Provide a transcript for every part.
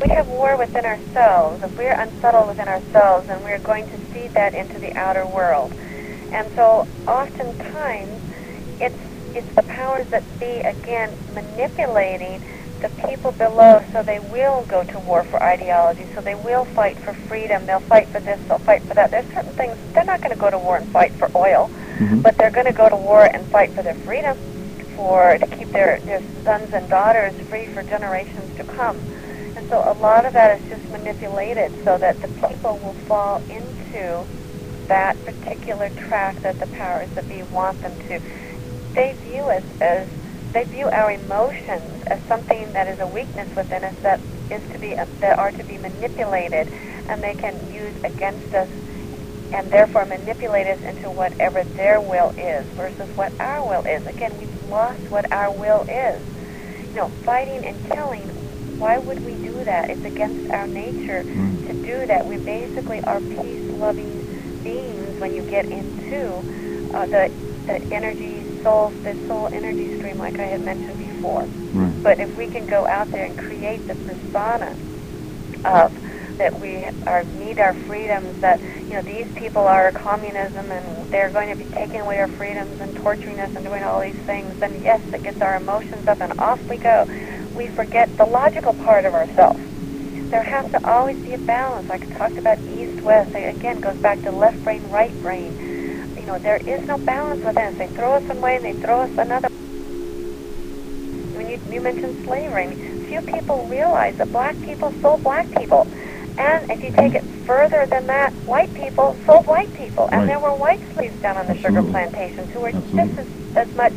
we have war within ourselves. If we're unsettled within ourselves, then we're going to feed that into the outer world. And so oftentimes it's the powers that be, again, manipulating the people below so they will go to war for ideology, so they will fight for freedom, they'll fight for this, they'll fight for that. There's certain things, they're not going to go to war and fight for oil, but they're going to go to war and fight for their freedom, to keep their sons and daughters free for generations to come. And so a lot of that is just manipulated so that the people will fall into that particular track that the powers that be want them to. They view us as, they view our emotions as something that is a weakness within us that are to be manipulated, and they can use against us and therefore manipulate us into whatever their will is versus what our will is. Again, we've lost what our will is. You know, fighting and killing, why would we do that? It's against our nature to do that. We basically are peace-loving beings when you get into the energy, the soul energy stream, like I had mentioned before. Right. But if we can go out there and create the persona of that we need our freedoms, that, you know, these people are communism and they're going to be taking away our freedoms and torturing us and doing all these things, then yes, it gets our emotions up and off we go. We forget the logical part of ourselves. There has to always be a balance. Like I talked about east-west, again, goes back to left brain, right brain. You know, there is no balance within us. They throw us one way and they throw us another. When you mentioned slavery, I mean, few people realize that black people sold black people. And if you take it further than that, white people sold white people. And there were white slaves down on the sugar plantations who were just as much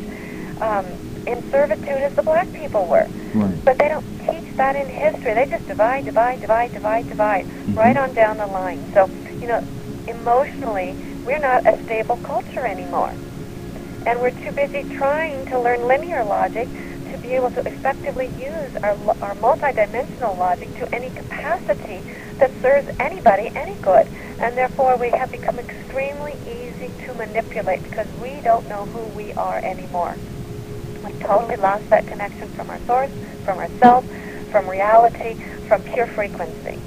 in servitude as the black people were. Right. But they don't teach that in history. They just divide, right on down the line. So, you know, emotionally, we're not a stable culture anymore. And we're too busy trying to learn linear logic to be able to effectively use our multidimensional logic to any capacity that serves anybody any good. And therefore, we have become extremely easy to manipulate because we don't know who we are anymore. We've totally lost that connection from our source, from ourself, from reality, from pure frequency.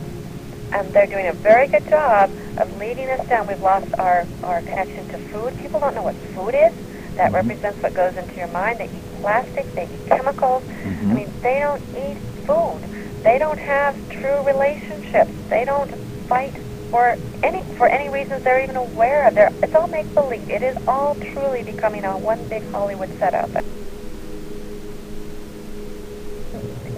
And they're doing a very good job of leading us down. We've lost our connection to food. People don't know what food is. That represents what goes into your mind. They eat plastic, they eat chemicals. I mean, they don't eat food. They don't have true relationships. They don't fight for any reasons they're even aware of. It's all make-believe. It is all truly becoming a one big Hollywood setup.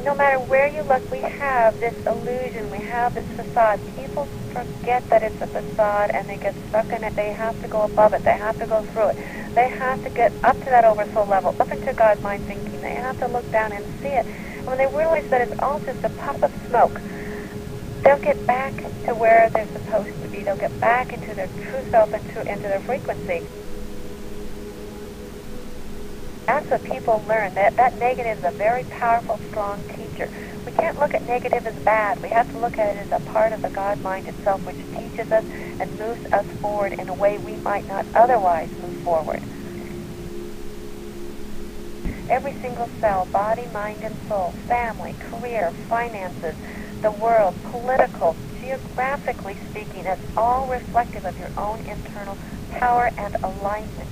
No matter where you look, we have this illusion, we have this facade. People forget that it's a facade and they get stuck in it. They have to go above it. They have to go through it. They have to get up to that oversoul level, up into God mind thinking. They have to look down and see it. And when they realize that it's all just a puff of smoke, they'll get back to where they're supposed to be. They'll get back into their true self, into their frequency. That's what people learn. That negative is a very powerful, strong teacher. We can't look at negative as bad. We have to look at it as a part of the God mind itself, which teaches us and moves us forward in a way we might not otherwise move forward. Every single cell, body, mind, and soul, family, career, finances, the world, political, geographically speaking, it's all reflective of your own internal power and alignment.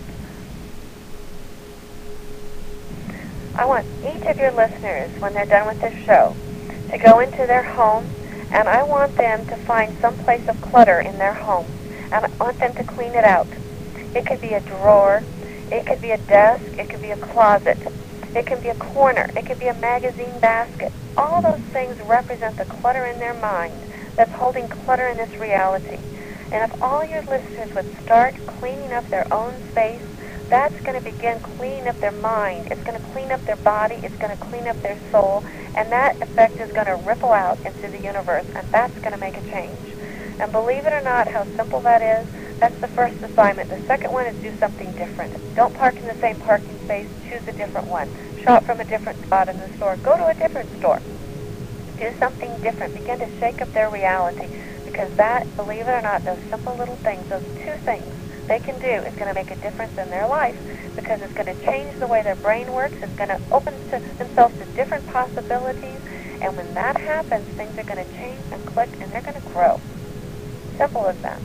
I want each of your listeners, when they're done with this show, to go into their home, and I want them to find some place of clutter in their home, and I want them to clean it out. It could be a drawer, it could be a desk, it could be a closet, it can be a corner, it could be a magazine basket. All those things represent the clutter in their mind that's holding clutter in this reality. And if all your listeners would start cleaning up their own space, that's going to begin cleaning up their mind. It's going to clean up their body. It's going to clean up their soul. And that effect is going to ripple out into the universe. And that's going to make a change. And believe it or not, how simple that is, that's the first assignment. The second one is do something different. Don't park in the same parking space. Choose a different one. Shop from a different spot in the store. Go to a different store. Do something different. Begin to shake up their reality. Because that, believe it or not, those simple little things, those two things, they can do is going to make a difference in their life because it's going to change the way their brain works. It's going to open themselves to different possibilities, And when that happens, things are going to change and click, and they're going to grow. Simple as that.